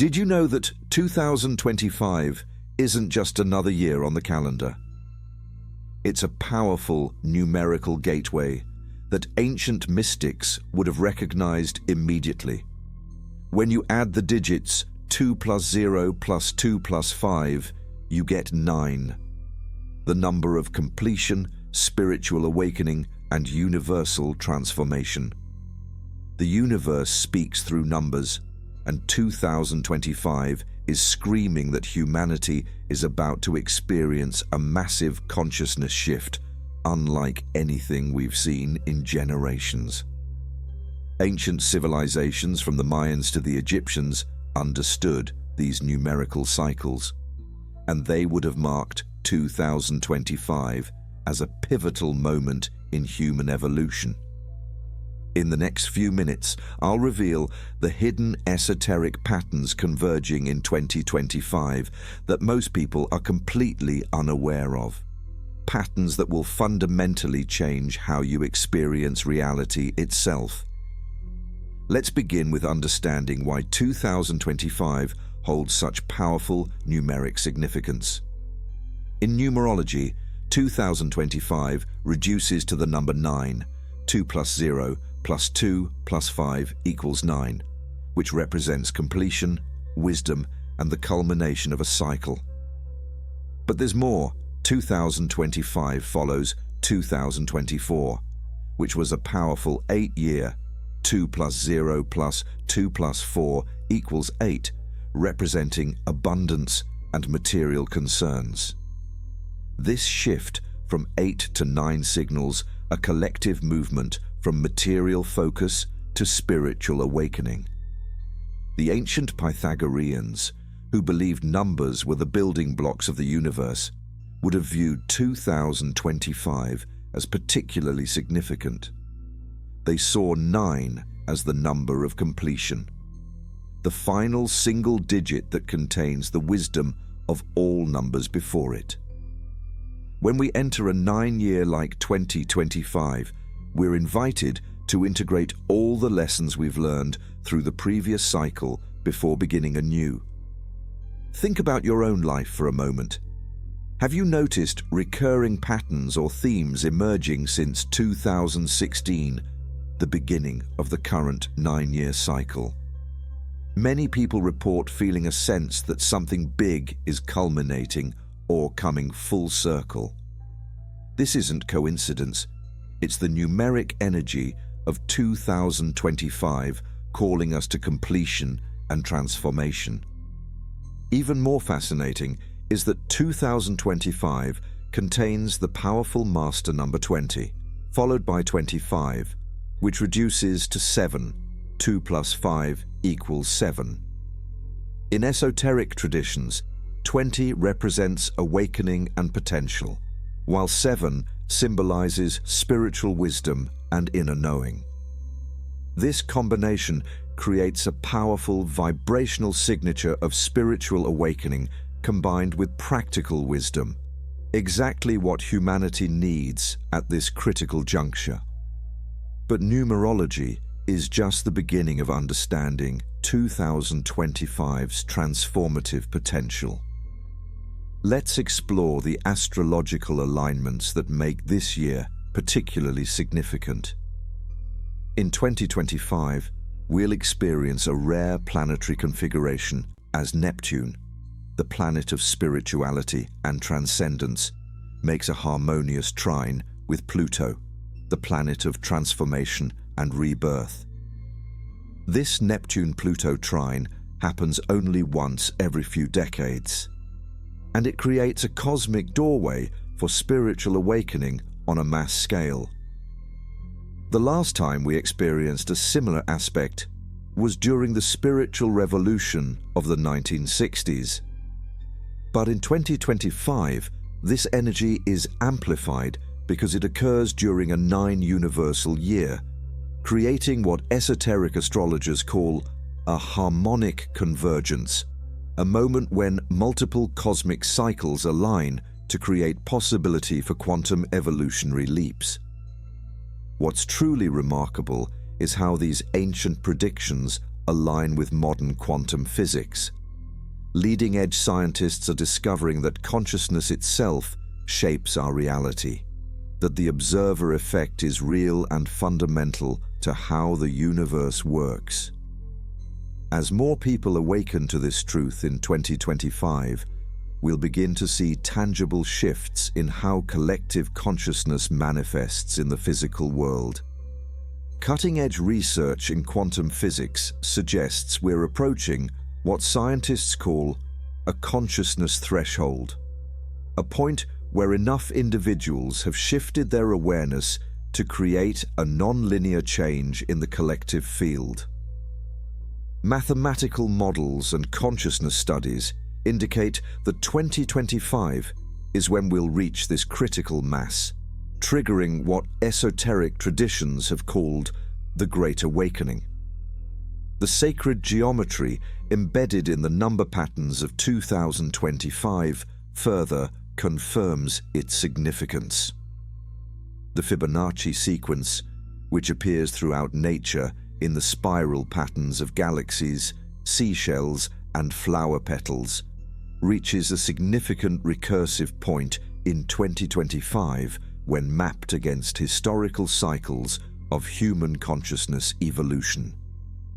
Did you know that 2025 isn't just another year on the calendar? It's a powerful numerical gateway that ancient mystics would have recognized immediately. When you add the digits 2 plus 0 plus 2 plus 5, you get 9, the number of completion, spiritual awakening, and universal transformation. The universe speaks through numbers, and 2025 is screaming that humanity is about to experience a massive consciousness shift, unlike anything we've seen in generations. Ancient civilizations, from the Mayans to the Egyptians, understood these numerical cycles, and they would have marked 2025 as a pivotal moment in human evolution. In the next few minutes, I'll reveal the hidden esoteric patterns converging in 2025 that most people are completely unaware of. Patterns that will fundamentally change how you experience reality itself. Let's begin with understanding why 2025 holds such powerful numeric significance. In numerology, 2025 reduces to the number 9, 2 plus 0 plus 2 plus 5 equals 9, which represents completion, wisdom, and the culmination of a cycle. But there's more. 2025 follows 2024, which was a powerful 8-year. 2 plus 0 plus 2 plus 4 equals 8, representing abundance and material concerns. This shift from 8 to 9 signals a collective movement from material focus to spiritual awakening. The ancient Pythagoreans, who believed numbers were the building blocks of the universe, would have viewed 2025 as particularly significant. They saw 9 as the number of completion, the final single digit that contains the wisdom of all numbers before it. When we enter a 9-year like 2025, we're invited to integrate all the lessons we've learned through the previous cycle before beginning anew. Think about your own life for a moment. Have you noticed recurring patterns or themes emerging since 2016, the beginning of the current 9-year cycle? Many people report feeling a sense that something big is culminating or coming full circle. This isn't coincidence. It's the numeric energy of 2025 calling us to completion and transformation. Even more fascinating is that 2025 contains the powerful master number 20, followed by 25, which reduces to 7. 2 plus 5 equals 7. In esoteric traditions, 20 represents awakening and potential, while 7 symbolizes spiritual wisdom and inner knowing. This combination creates a powerful vibrational signature of spiritual awakening combined with practical wisdom, exactly what humanity needs at this critical juncture. But numerology is just the beginning of understanding 2025's transformative potential. Let's explore the astrological alignments that make this year particularly significant. In 2025, we'll experience a rare planetary configuration as Neptune, the planet of spirituality and transcendence, makes a harmonious trine with Pluto, the planet of transformation and rebirth. This Neptune-Pluto trine happens only once every few decades, and it creates a cosmic doorway for spiritual awakening on a mass scale. The last time we experienced a similar aspect was during the spiritual revolution of the 1960s. But in 2025, this energy is amplified because it occurs during a 9 universal year, creating what esoteric astrologers call a harmonic convergence, a moment when multiple cosmic cycles align to create possibility for quantum evolutionary leaps. What's truly remarkable is how these ancient predictions align with modern quantum physics. Leading-edge scientists are discovering that consciousness itself shapes our reality, that the observer effect is real and fundamental to how the universe works. As more people awaken to this truth in 2025, we'll begin to see tangible shifts in how collective consciousness manifests in the physical world. Cutting-edge research in quantum physics suggests we're approaching what scientists call a consciousness threshold, a point where enough individuals have shifted their awareness to create a non-linear change in the collective field. Mathematical models and consciousness studies indicate that 2025 is when we'll reach this critical mass, triggering what esoteric traditions have called the Great Awakening. The sacred geometry embedded in the number patterns of 2025 further confirms its significance. The Fibonacci sequence, which appears throughout nature in the spiral patterns of galaxies, seashells, and flower petals, reaches a significant recursive point in 2025 when mapped against historical cycles of human consciousness evolution.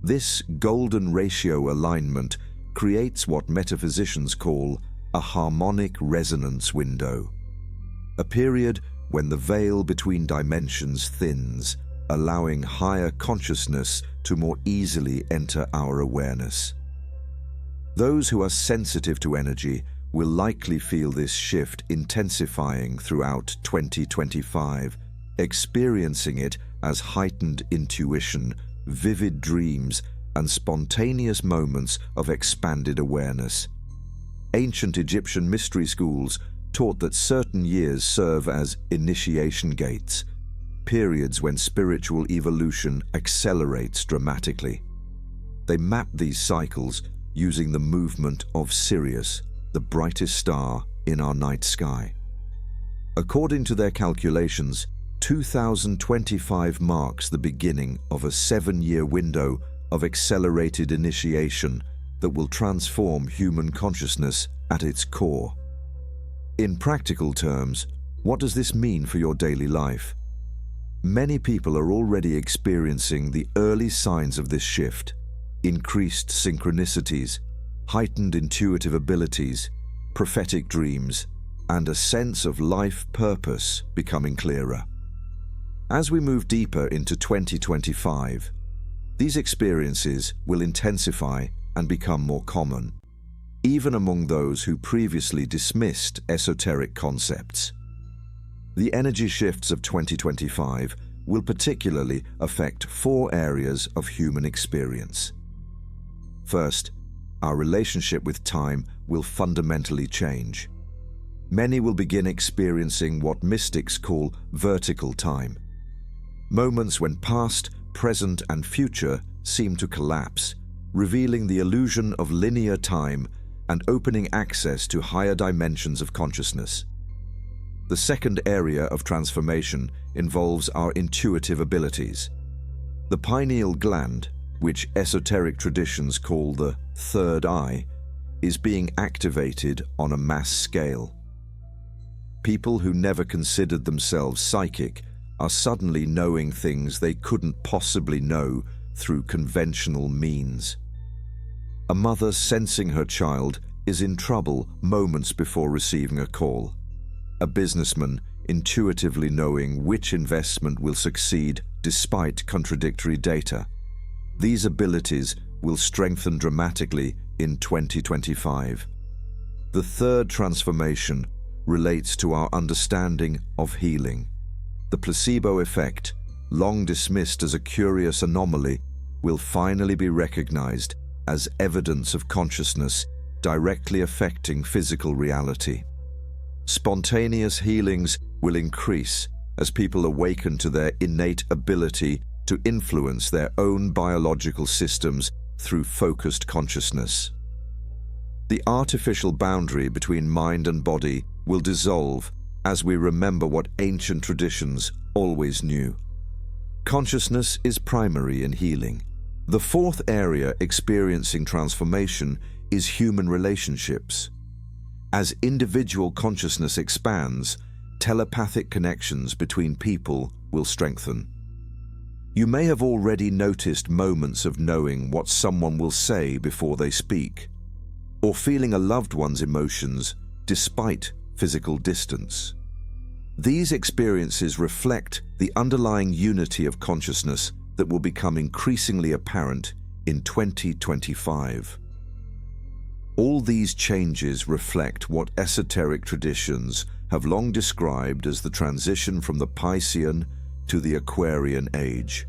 This golden ratio alignment creates what metaphysicians call a harmonic resonance window, a period when the veil between dimensions thins, allowing higher consciousness to more easily enter our awareness. Those who are sensitive to energy will likely feel this shift intensifying throughout 2025, experiencing it as heightened intuition, vivid dreams, and spontaneous moments of expanded awareness. Ancient Egyptian mystery schools taught that certain years serve as initiation gates, periods when spiritual evolution accelerates dramatically. They mapped these cycles using the movement of Sirius, the brightest star in our night sky. According to their calculations, 2025 marks the beginning of a 7-year window of accelerated initiation that will transform human consciousness at its core. In practical terms, what does this mean for your daily life? Many people are already experiencing the early signs of this shift: increased synchronicities, heightened intuitive abilities, prophetic dreams, and a sense of life purpose becoming clearer. As we move deeper into 2025, these experiences will intensify and become more common, even among those who previously dismissed esoteric concepts. The energy shifts of 2025 will particularly affect 4 areas of human experience. First, our relationship with time will fundamentally change. Many will begin experiencing what mystics call vertical time, moments when past, present, and future seem to collapse, revealing the illusion of linear time and opening access to higher dimensions of consciousness. The second area of transformation involves our intuitive abilities. The pineal gland, which esoteric traditions call the third eye, is being activated on a mass scale. People who never considered themselves psychic are suddenly knowing things they couldn't possibly know through conventional means. A mother sensing her child is in trouble moments before receiving a call. A businessman intuitively knowing which investment will succeed despite contradictory data. These abilities will strengthen dramatically in 2025. The third transformation relates to our understanding of healing. The placebo effect, long dismissed as a curious anomaly, will finally be recognized as evidence of consciousness directly affecting physical reality. Spontaneous healings will increase as people awaken to their innate ability to influence their own biological systems through focused consciousness. The artificial boundary between mind and body will dissolve as we remember what ancient traditions always knew. Consciousness is primary in healing. The fourth area experiencing transformation is human relationships. As individual consciousness expands, telepathic connections between people will strengthen. You may have already noticed moments of knowing what someone will say before they speak, or feeling a loved one's emotions despite physical distance. These experiences reflect the underlying unity of consciousness that will become increasingly apparent in 2025. All these changes reflect what esoteric traditions have long described as the transition from the Piscean to the Aquarian age.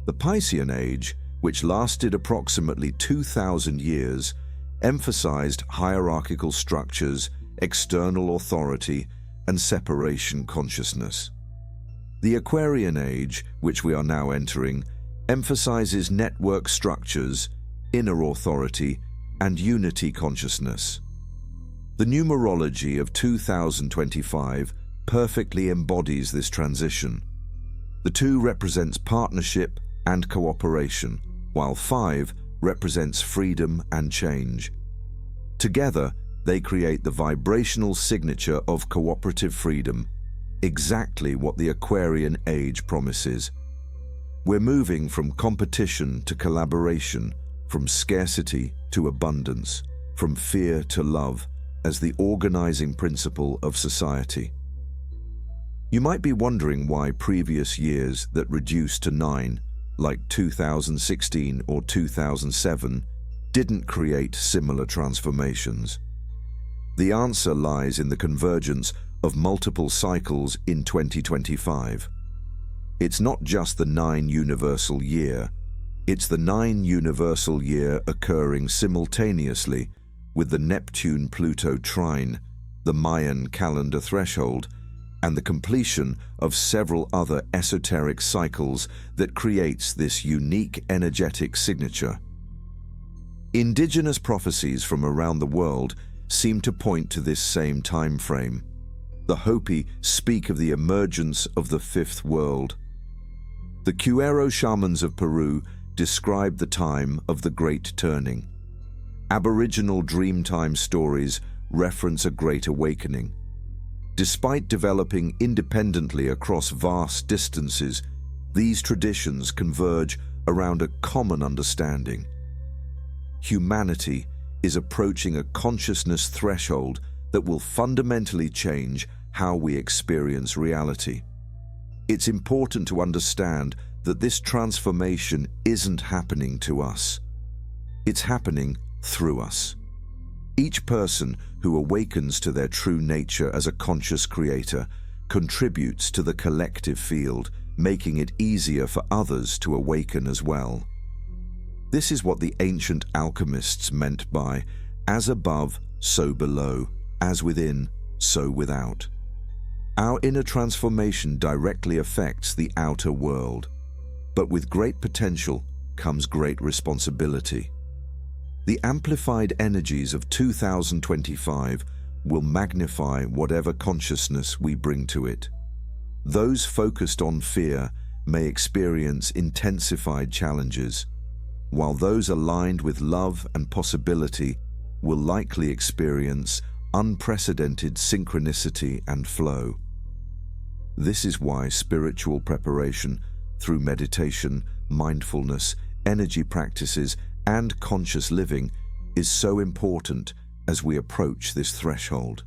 The Piscean age, which lasted approximately 2,000 years, emphasized hierarchical structures, external authority, and separation consciousness. The Aquarian age, which we are now entering, emphasizes network structures, inner authority, and unity consciousness. The numerology of 2025 perfectly embodies this transition. The 2 represents partnership and cooperation, while 5 represents freedom and change. Together, they create the vibrational signature of cooperative freedom, exactly what the Aquarian age promises. We're moving from competition to collaboration, from scarcity to abundance, from fear to love, as the organizing principle of society. You might be wondering why previous years that reduced to 9, like 2016 or 2007, didn't create similar transformations. The answer lies in the convergence of multiple cycles in 2025. It's not just the 9 universal year, it's the 9 universal year occurring simultaneously with the Neptune-Pluto trine, the Mayan calendar threshold, and the completion of several other esoteric cycles that creates this unique energetic signature. Indigenous prophecies from around the world seem to point to this same time frame. The Hopi speak of the emergence of the fifth world. The Cuero shamans of Peru describe the time of the Great Turning. Aboriginal Dreamtime stories reference a Great Awakening. Despite developing independently across vast distances, these traditions converge around a common understanding. Humanity is approaching a consciousness threshold that will fundamentally change how we experience reality. It's important to understand that this transformation isn't happening to us. It's happening through us. Each person who awakens to their true nature as a conscious creator contributes to the collective field, making it easier for others to awaken as well. This is what the ancient alchemists meant by "as above, so below, as within, so without." Our inner transformation directly affects the outer world, but with great potential comes great responsibility. The amplified energies of 2025 will magnify whatever consciousness we bring to it. Those focused on fear may experience intensified challenges, while those aligned with love and possibility will likely experience unprecedented synchronicity and flow. This is why spiritual preparation through meditation, mindfulness, energy practices, and conscious living is so important as we approach this threshold.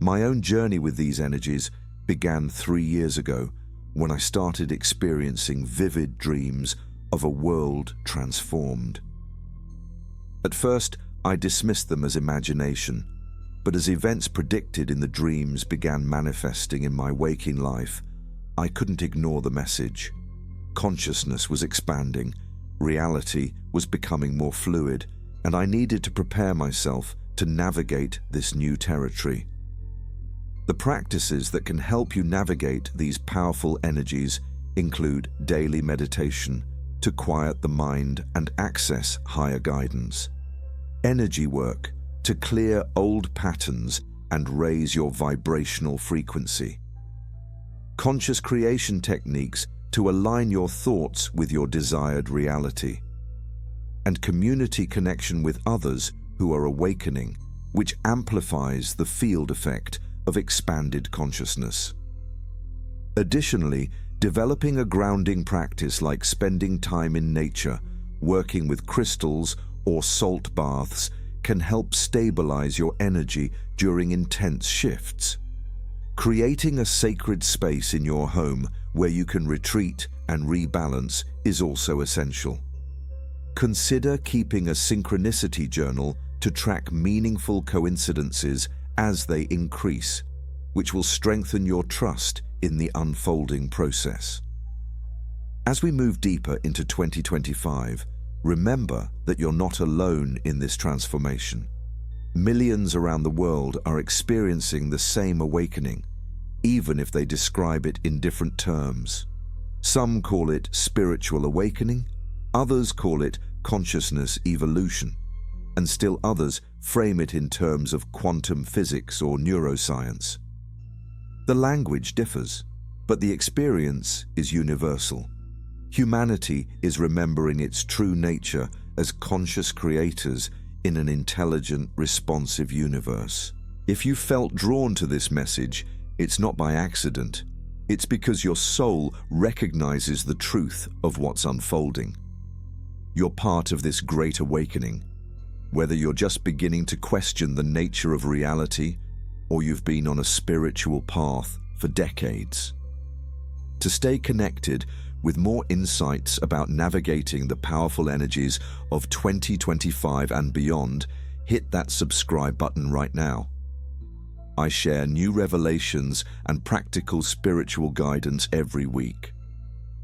My own journey with these energies began 3 years ago when I started experiencing vivid dreams of a world transformed. At first, I dismissed them as imagination, but as events predicted in the dreams began manifesting in my waking life, I couldn't ignore the message. Consciousness was expanding, reality was becoming more fluid, and I needed to prepare myself to navigate this new territory. The practices that can help you navigate these powerful energies include daily meditation to quiet the mind and access higher guidance, energy work to clear old patterns and raise your vibrational frequency, conscious creation techniques to align your thoughts with your desired reality. And community connection with others who are awakening, which amplifies the field effect of expanded consciousness. Additionally, developing a grounding practice like spending time in nature, working with crystals or salt baths can help stabilize your energy during intense shifts. Creating a sacred space in your home where you can retreat and rebalance is also essential. Consider keeping a synchronicity journal to track meaningful coincidences as they increase, which will strengthen your trust in the unfolding process. As we move deeper into 2025, remember that you're not alone in this transformation. Millions around the world are experiencing the same awakening, even if they describe it in different terms. Some call it spiritual awakening, others call it consciousness evolution, and still others frame it in terms of quantum physics or neuroscience. The language differs, but the experience is universal. Humanity is remembering its true nature as conscious creators in an intelligent, responsive universe. If you felt drawn to this message, it's not by accident. It's because your soul recognizes the truth of what's unfolding. You're part of this great awakening, whether you're just beginning to question the nature of reality or you've been on a spiritual path for decades. To stay connected with more insights about navigating the powerful energies of 2025 and beyond, hit that subscribe button right now. I share new revelations and practical spiritual guidance every week.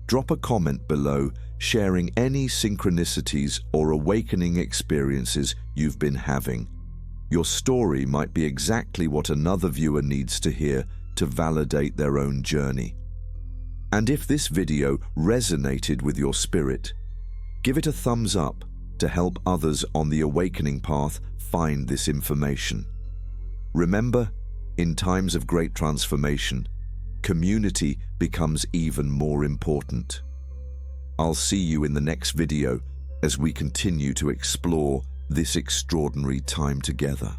Drop a comment below sharing any synchronicities or awakening experiences you've been having. Your story might be exactly what another viewer needs to hear to validate their own journey. And if this video resonated with your spirit, give it a thumbs up to help others on the awakening path find this information. Remember, in times of great transformation, community becomes even more important. I'll see you in the next video as we continue to explore this extraordinary time together.